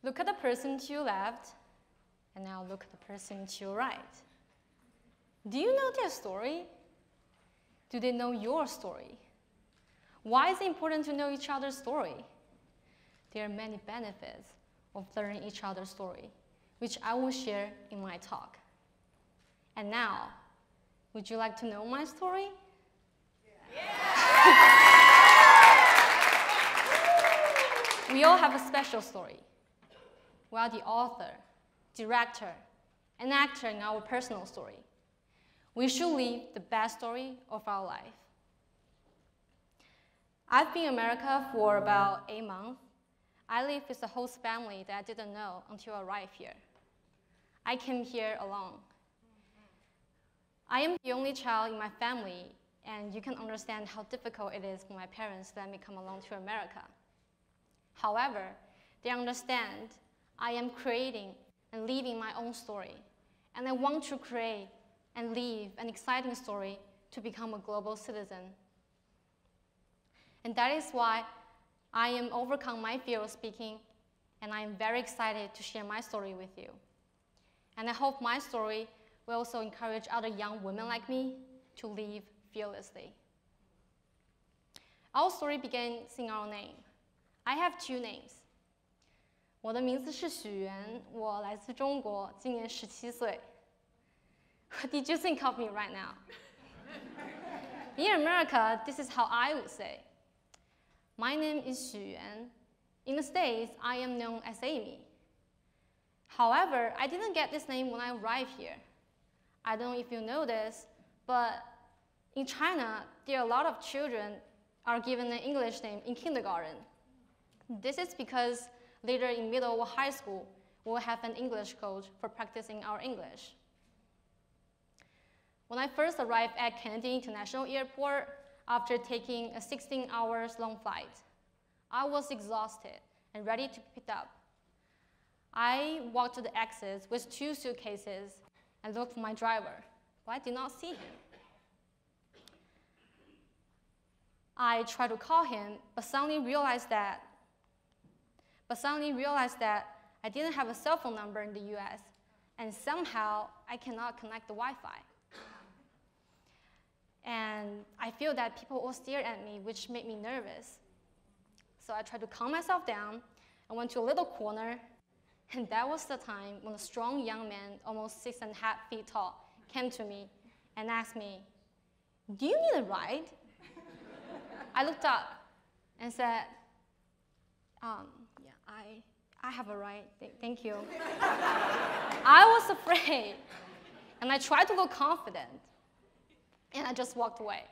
Look at the person to your left, and now look at the person to your right. Do you know their story? Do they know your story? Why is it important to know each other's story? There are many benefits of learning each other's story, which I will share in my talk. And now, would you like to know my story? Yeah. We all have a special story. We are the author, director, and actor in our personal story. We should live the best story of our life. I've been in America for about 8 months. I live with a host family that I didn't know until I arrived here. I came here alone. I am the only child in my family, and you can understand how difficult it is for my parents to let me come along to America. However, they understand I am creating and living my own story, and I want to create and live an exciting story to become a global citizen. And that is why I am overcome my fear of speaking, and I am very excited to share my story with you. And I hope my story will also encourage other young women like me to live fearlessly. Our story begins in our name. I have 2 names. 我的名字是许媛，我来自中国，今年17岁。What did you think of me right now? In America, this is how I would say. My name is Xu Yuan. In the States, I am known as Amy. However, I didn't get this name when I arrived here. I don't know if you know this, but in China, there are a lot of children are given an English name in kindergarten. This is because later in middle or high school, we'll have an English coach for practicing our English. When I first arrived at Kennedy International Airport, after taking a 16 hours long flight, I was exhausted and ready to be picked up. I walked to the exits with 2 suitcases and looked for my driver, but I did not see him. I tried to call him, but suddenly realized that I didn't have a cell phone number in the US, and somehow I cannot connect the Wi-Fi. And I feel that people all stared at me, which made me nervous. So I tried to calm myself down and went to a little corner, and that was the time when a strong young man, almost 6.5 feet tall, came to me and asked me, "Do you need a ride?" I looked up and said, "Yeah, I have a ride, thank you." I was afraid, and I tried to look confident, and I just walked away.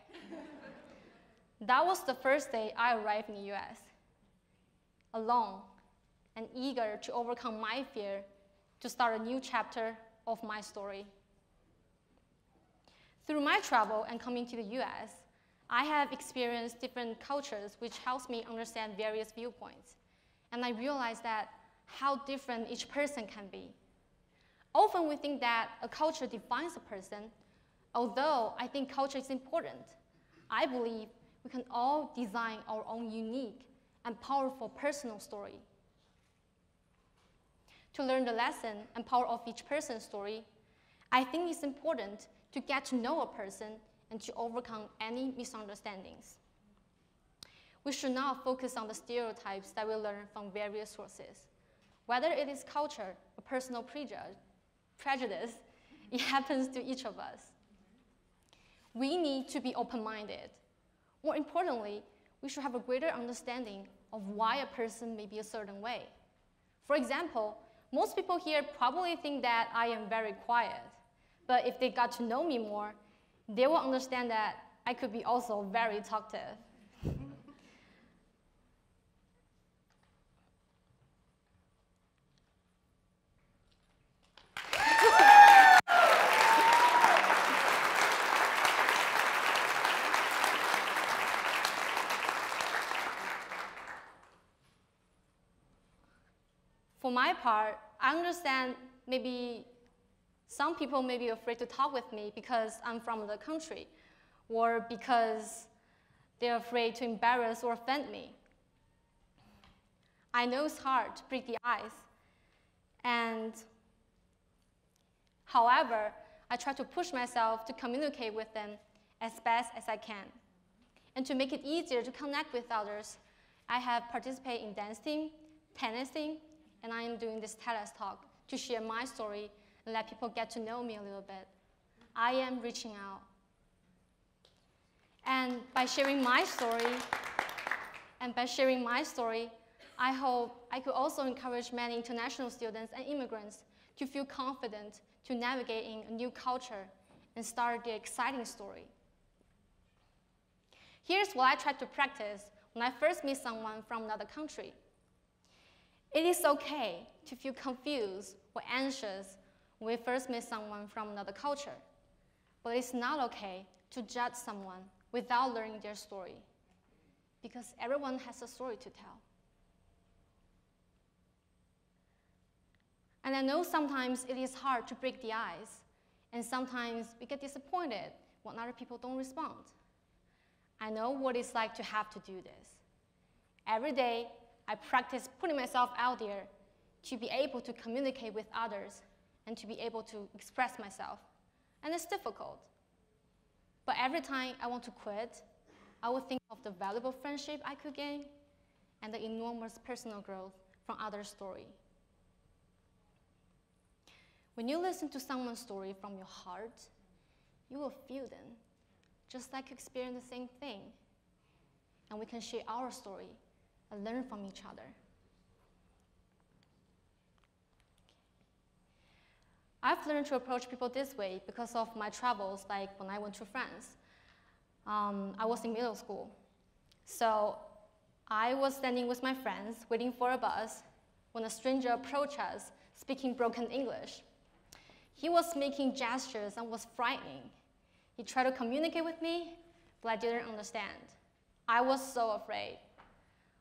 That was the first day I arrived in the US, alone and eager to overcome my fear to start a new chapter of my story. Through my travel and coming to the US, I have experienced different cultures, which helps me understand various viewpoints. And I realized that how different each person can be. Often we think that a culture defines a person. Although I think culture is important, I believe we can all design our own unique and powerful personal story. To learn the lesson and power of each person's story, I think it's important to get to know a person and to overcome any misunderstandings. We should not focus on the stereotypes that we learn from various sources. Whether it is culture or personal prejudice, it happens to each of us. We need to be open-minded. More importantly, we should have a greater understanding of why a person may be a certain way. For example, most people here probably think that I am very quiet, but if they got to know me more, they will understand that I could be also very talkative. For my part, I understand maybe some people may be afraid to talk with me because I'm from the country, or because they're afraid to embarrass or offend me. I know it's hard to break the ice And however, I try to push myself to communicate with them as best as I can. And to make it easier to connect with others, I have participated in dance team, tennis team, and I am doing this TEDx talk to share my story and let people get to know me a little bit. I am reaching out. And by sharing my story, I hope I could also encourage many international students and immigrants to feel confident to navigate in a new culture and start their exciting story. Here's what I try to practice when I first meet someone from another country. It is okay to feel confused or anxious when we first meet someone from another culture, but it's not okay to judge someone without learning their story, because everyone has a story to tell. And I know sometimes it is hard to break the ice, and sometimes we get disappointed when other people don't respond. I know what it's like to have to do this. Every day, I practice putting myself out there to be able to communicate with others and to be able to express myself. And it's difficult. But every time I want to quit, I will think of the valuable friendship I could gain and the enormous personal growth from others' story. When you listen to someone's story from your heart, you will feel them, just like you experience the same thing. And we can share our story and learn from each other. I've learned to approach people this way because of my travels, like when I went to France. I was in middle school. So I was standing with my friends, waiting for a bus, when a stranger approached us, speaking broken English. He was making gestures and was frightening. He tried to communicate with me, but I didn't understand. I was so afraid.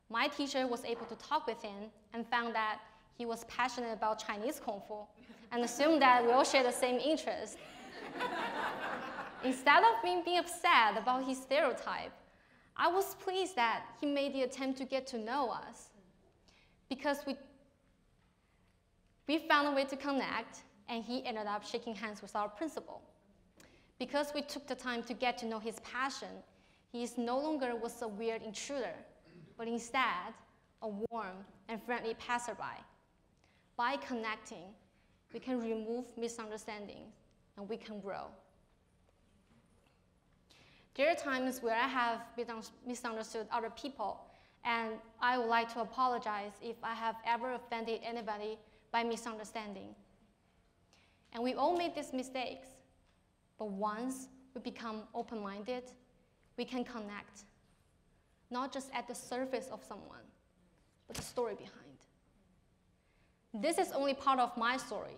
My teacher was able to talk with him and found that he was passionate about Chinese Kung Fu and assumed that we all share the same interest. Instead of me being upset about his stereotype, I was pleased that he made the attempt to get to know us, because we found a way to connect, and he ended up shaking hands with our principal. Because we took the time to get to know his passion, he no longer was a weird intruder, but instead a warm and friendly passerby. By connecting, we can remove misunderstandings and we can grow. There are times where I have misunderstood other people, and I would like to apologize if I have ever offended anybody by misunderstanding. And we all make these mistakes, but once we become open-minded, we can connect, not just at the surface of someone, but the story behind. This is only part of my story.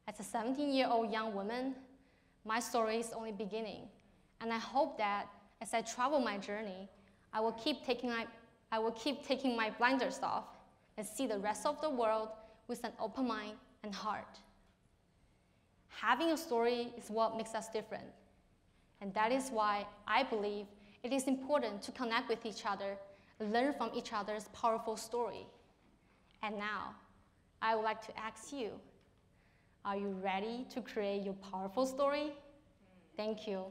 As a 17-year-old young woman, my story is only beginning, and I hope that as I travel my journey, I will keep taking my blinders off and see the rest of the world with an open mind and heart. Having a story is what makes us different. And that is why I believe it is important to connect with each other and learn from each other's powerful story. And now, I would like to ask you, are you ready to create your powerful story? Thank you.